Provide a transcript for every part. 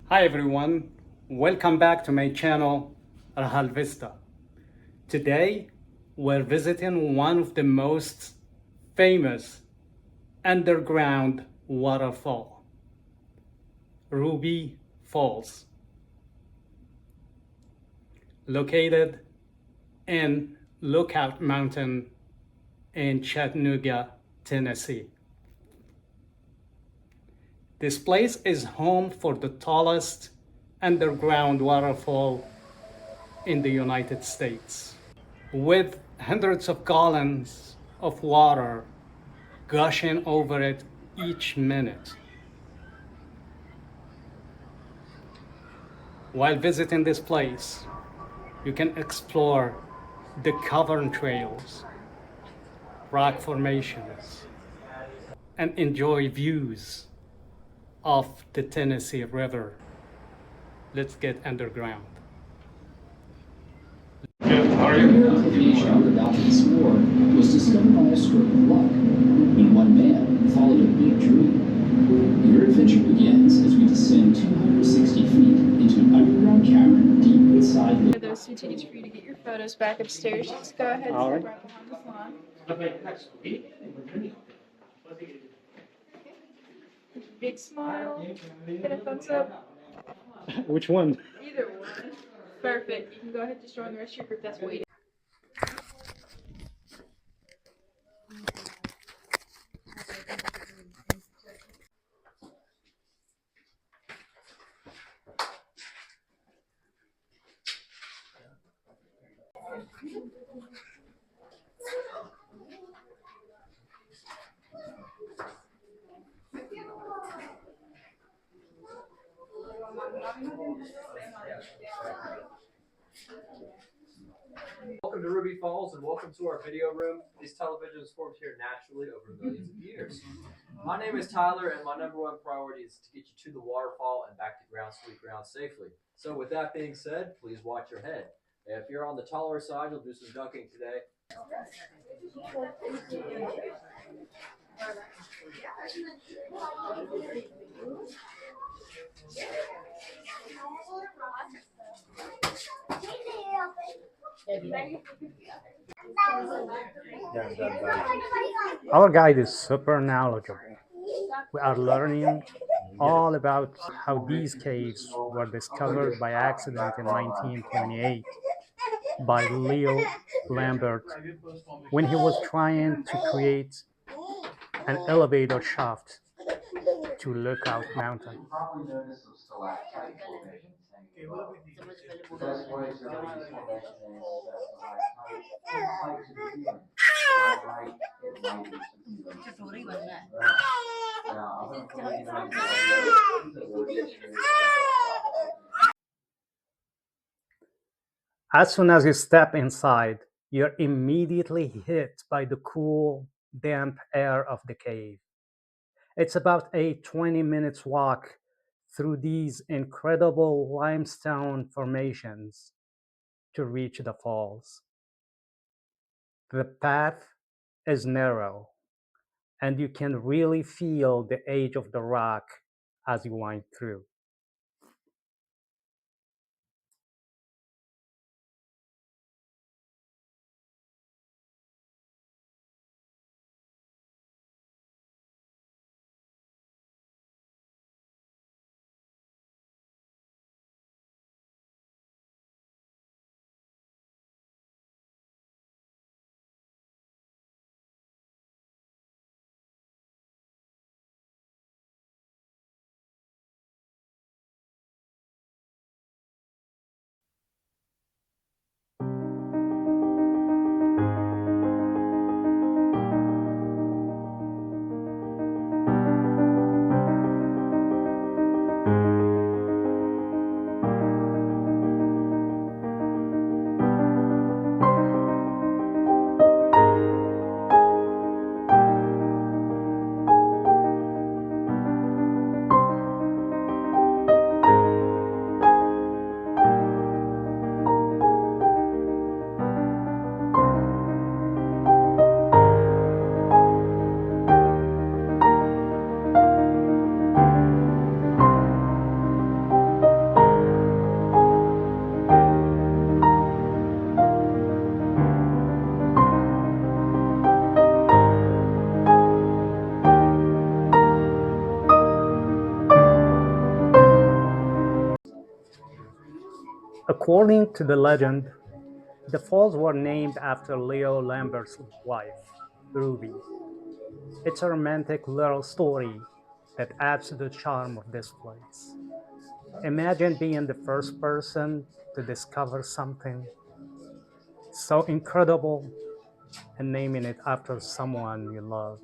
Hi everyone, welcome back to my channel Rahal Vista. Today we're visiting one of the most famous underground waterfall, Ruby Falls, located in Lookout Mountain in Chattanooga, Tennessee. This place is home for the tallest underground waterfall in the United States, with hundreds of gallons of water gushing over it each minute. While visiting this place, you can explore the cavern trails, rock formations, and enjoy views of the Tennessee River. Let's get underground. Our information we're about to explore was discovered by a stroke of luck when one man followed a big dream. Your adventure begins as we descend 260 feet into an underground cavern deep inside the... Those 2 tickets for you to get your photos back upstairs. Just go ahead and All step right. right behind this lawn. Big smile. Get a thumbs up. Which one? Either one. Perfect. You can go ahead and just join the rest of your group that's waiting. Welcome to Ruby Falls and welcome to our video room. These televisions formed here naturally over millions of years. My name is Tyler and my number one priority is to get you to the waterfall and back to ground sweet ground safely. So with that being said, please watch your head. If you're on the taller side, you'll do some dunking today. Our guide is super knowledgeable. We are learning all about how these caves were discovered by accident in 1928 by Leo Lambert when he was trying to create an elevator shaft to Lookout Mountain. You probably noticed some stalactite formations hanging above. The best way to know these formations is that stalactite like to the ceiling. Around night, it might be some ceiling. Now, I'm going to put you guys that will get you As soon as you step inside, you're immediately hit by the cool, damp air of the cave. It's about a 20 minutes walk through these incredible limestone formations to reach the falls. The path is narrow, and you can really feel the age of the rock as you wind through. According to the legend, the falls were named after Leo Lambert's wife, Ruby. It's a romantic little story that adds to the charm of this place. Imagine being the first person to discover something so incredible and naming it after someone you love.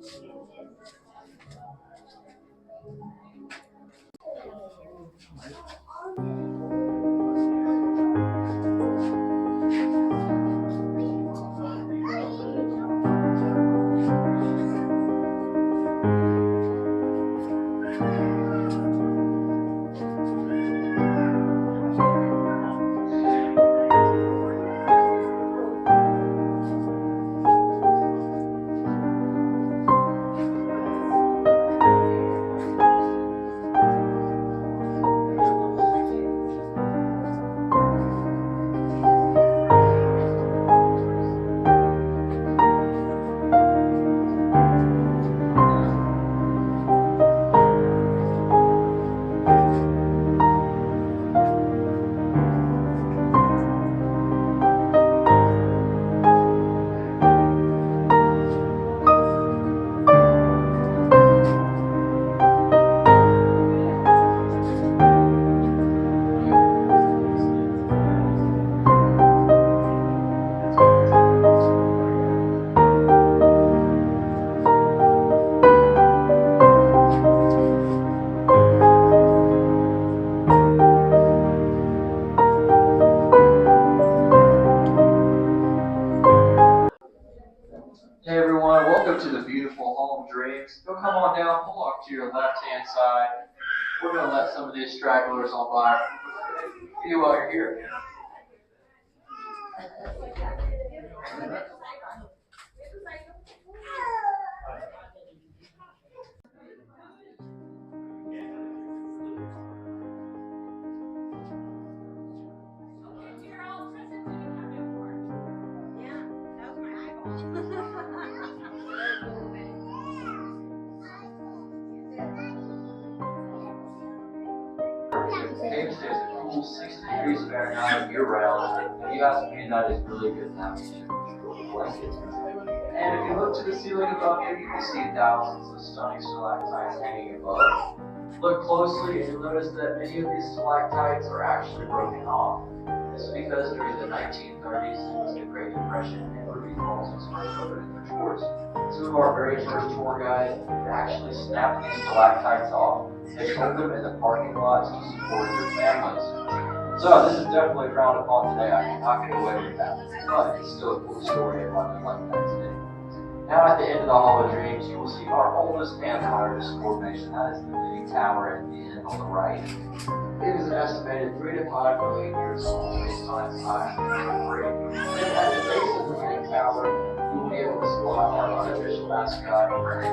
Hey everyone, welcome to the beautiful Hall of Dreams. Go come on down, pull off to your left hand side. We're going to let some of these stragglers on by. See you while you're here. Cave stays a cool 60 degrees Fahrenheit year round. If you ask me, that is really good to have a blanket. And if you look to the ceiling above you, you can see thousands of stunning stalactites hanging above. Look closely and you'll notice that many of these stalactites are actually broken off. This is because during the 1930s, it was the Great Depression, and Ruby Falls was first opened for tours. Some of our very first tour guides actually snapped these stalactites off and sold them in the parking lots to support their families. So this is definitely frowned upon today. I cannot get away with that. But it's still a cool story and one like that today. Now at the end of the Hall of Dreams, you will see our oldest and largest formation. That is the big tower at the end on the right. It is an estimated 3 to 5 million years old based on its size and memory. And at the base of the main tower, you will be able to spot our unofficial mascot, Ray.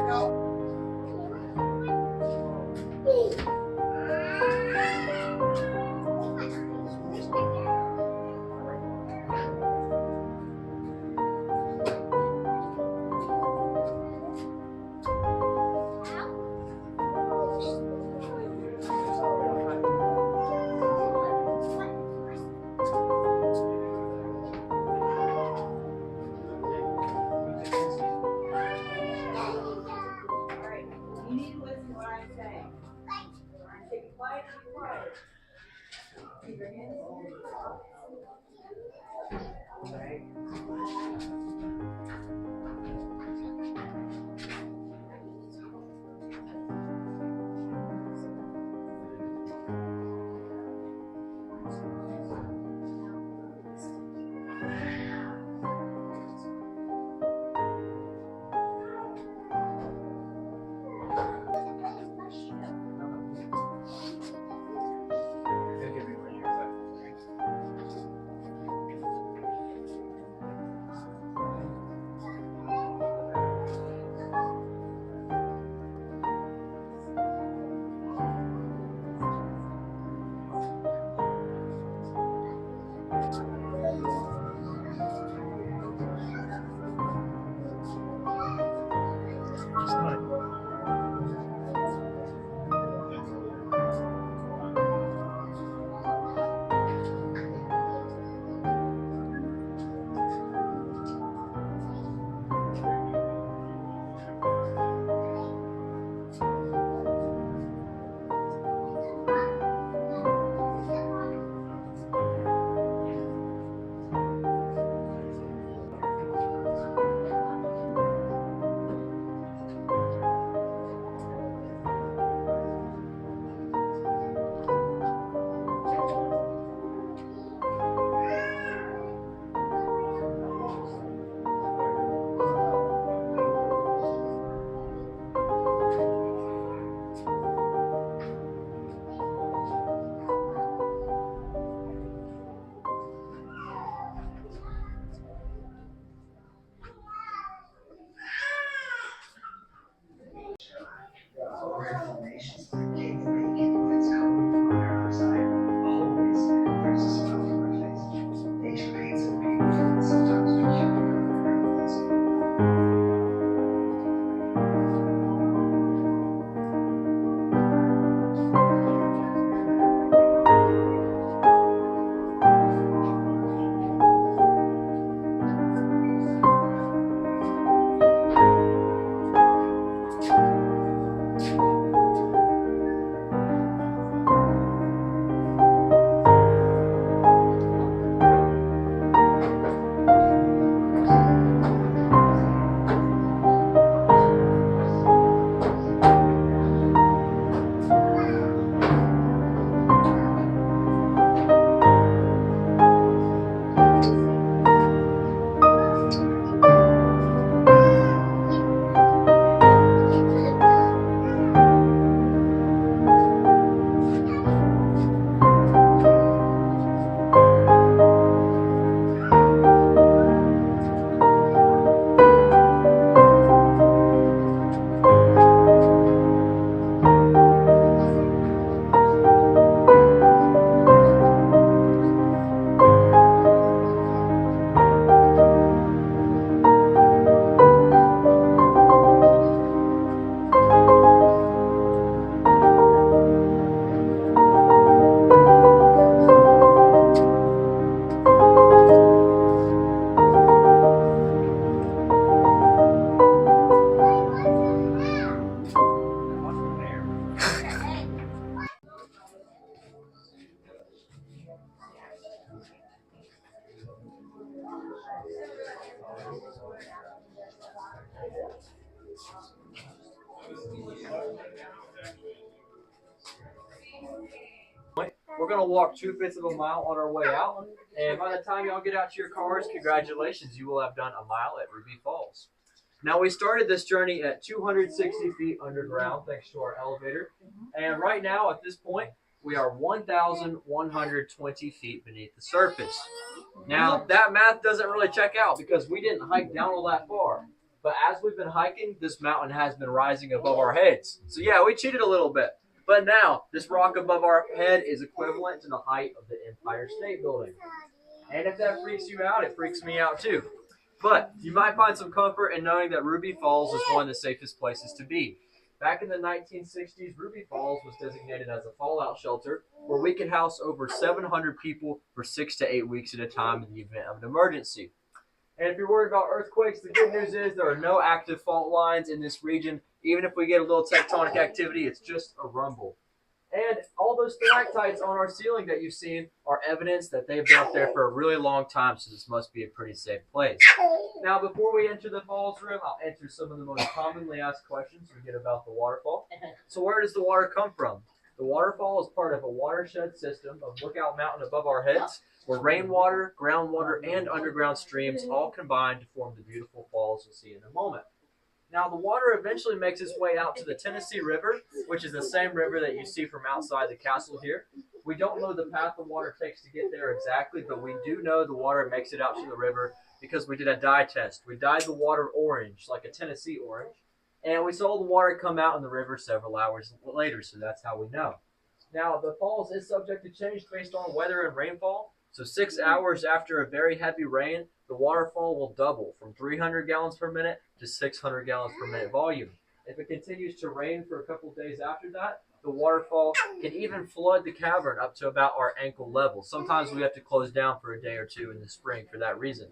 We're going to walk 2/5 of a mile on our way out. And by the time y'all get out to your cars, congratulations, you will have done a mile at Ruby Falls. Now, we started this journey at 260 feet underground thanks to our elevator. And right now, at this point, we are 1,120 feet beneath the surface. Now, that math doesn't really check out because we didn't hike down all that far. But as we've been hiking, this mountain has been rising above our heads. So, yeah, we cheated a little bit. But now, this rock above our head is equivalent to the height of the Empire State Building. And if that freaks you out, it freaks me out too. But you might find some comfort in knowing that Ruby Falls is one of the safest places to be. Back in the 1960s, Ruby Falls was designated as a fallout shelter where we could house over 700 people for 6 to 8 weeks at a time in the event of an emergency. And if you're worried about earthquakes, the good news is there are no active fault lines in this region. Even if we get a little tectonic activity, it's just a rumble. And all those stalactites on our ceiling that you've seen are evidence that they've been up there for a really long time, so this must be a pretty safe place. Now, before we enter the falls room, I'll answer some of the most commonly asked questions we get about the waterfall. So where does the water come from? The waterfall is part of a watershed system of Lookout Mountain above our heads, where rainwater, groundwater, and underground streams all combine to form the beautiful falls you'll see in a moment. Now, the water eventually makes its way out to the Tennessee River, which is the same river that you see from outside the castle here. We don't know the path the water takes to get there exactly, but we do know the water makes it out to the river because we did a dye test. We dyed the water orange, like a Tennessee orange, and we saw the water come out in the river several hours later, so that's how we know. Now, the falls is subject to change based on weather and rainfall. So 6 hours after a very heavy rain, the waterfall will double from 300 gallons per minute to 600 gallons per minute volume. If it continues to rain for a couple of days after that, the waterfall can even flood the cavern up to about our ankle level. Sometimes we have to close down for a day or two in the spring for that reason.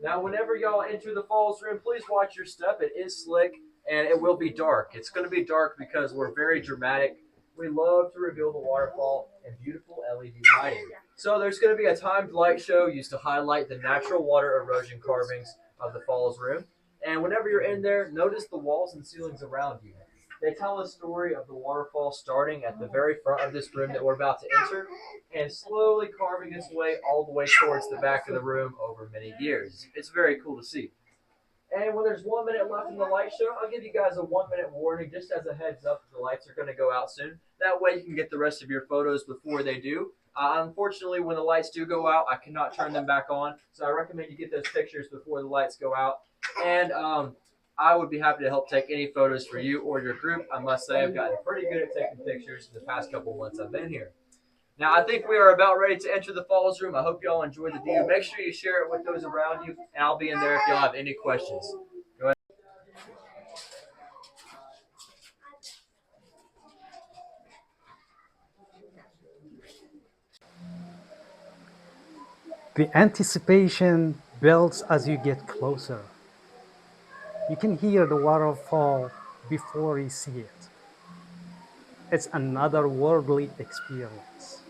Now, whenever y'all enter the falls room, please watch your step. It is slick and it will be dark. It's going to be dark because we're very dramatic. We love to reveal the waterfall in beautiful LED lighting. So there's going to be a timed light show used to highlight the natural water erosion carvings of the falls room. And whenever you're in there, notice the walls and ceilings around you. They tell a story of the waterfall starting at the very front of this room that we're about to enter and slowly carving its way all the way towards the back of the room over many years. It's very cool to see. And when there's 1 minute left in the light show, I'll give you guys a 1 minute warning just as a heads up that the lights are going to go out soon. That way you can get the rest of your photos before they do. Unfortunately, when the lights do go out, I cannot turn them back on. So I recommend you get those pictures before the lights go out. And I would be happy to help take any photos for you or your group. I must say I've gotten pretty good at taking pictures in the past couple of months I've been here. Now, I think we are about ready to enter the falls room. I hope y'all enjoy the view. Make sure you share it with those around you, and I'll be in there if y'all have any questions. Go ahead. The anticipation builds as you get closer. You can hear the waterfall before you see it. It's another worldly experience.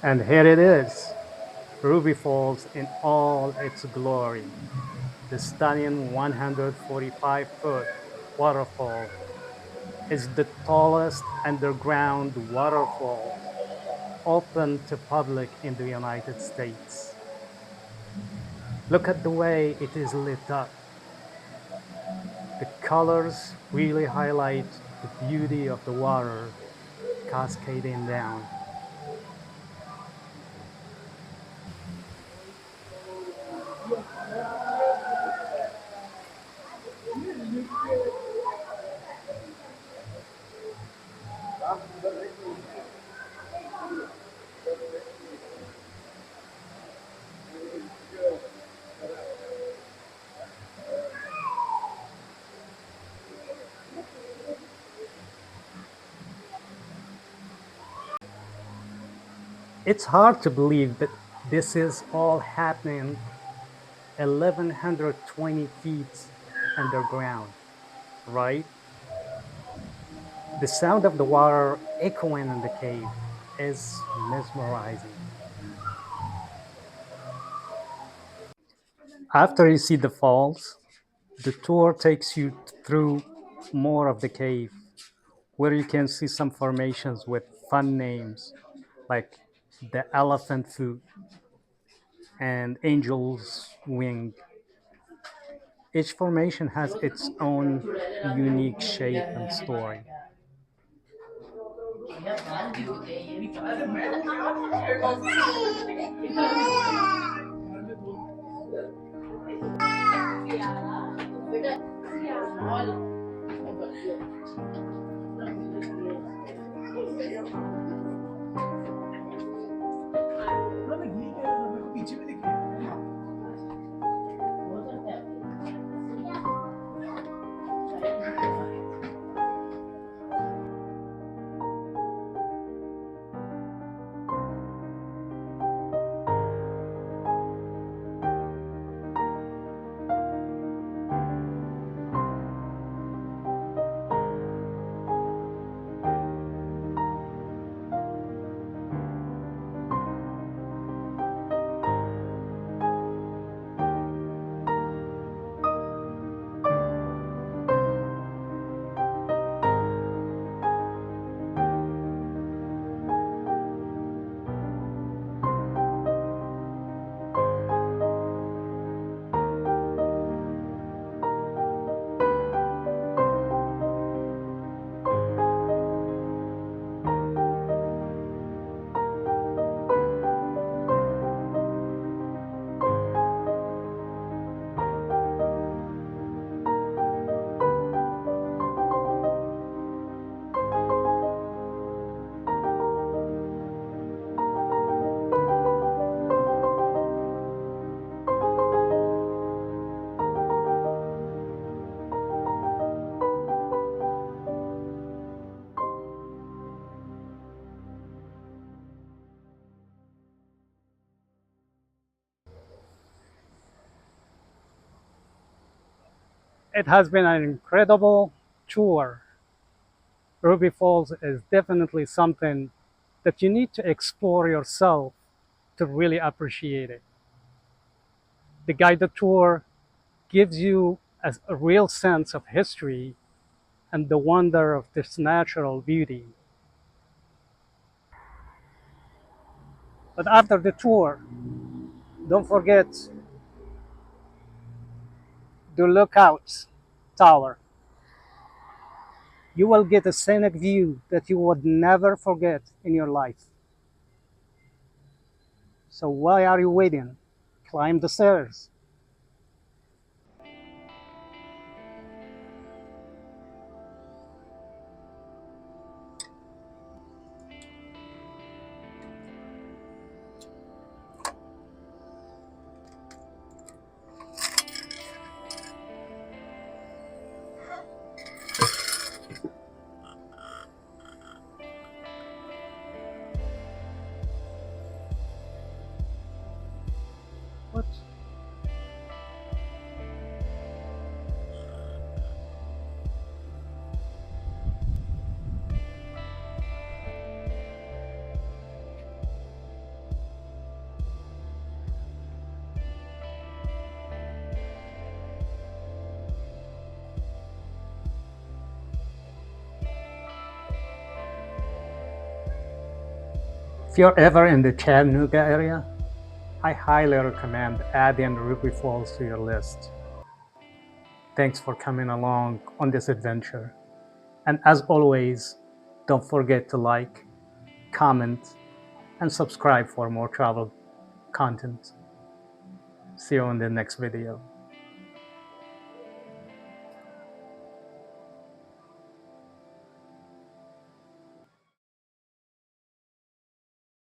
And here it is, Ruby Falls in all its glory. The stunning 145-foot waterfall is the tallest underground waterfall open to public in the United States. Look at the way it is lit up. The colors really highlight the beauty of the water cascading down. It's hard to believe that this is all happening 1120 feet underground, right? The sound of the water echoing in the cave is mesmerizing. After you see the falls, the tour takes you through more of the cave, where you can see some formations with fun names like the elephant foot and angel's wing. Each formation has its own unique shape and story. It has been an incredible tour. Ruby Falls is definitely something that you need to explore yourself to really appreciate it. The guided tour gives you a real sense of history and the wonder of this natural beauty. But after the tour, don't forget the lookout tower. You will get a scenic view that you would never forget in your life. So why are you waiting? Climb the stairs. What? If you're ever in the Chattanooga area, I highly recommend adding Ruby Falls to your list. Thanks for coming along on this adventure. And as always, don't forget to like, comment, and subscribe for more travel content. See you in the next video.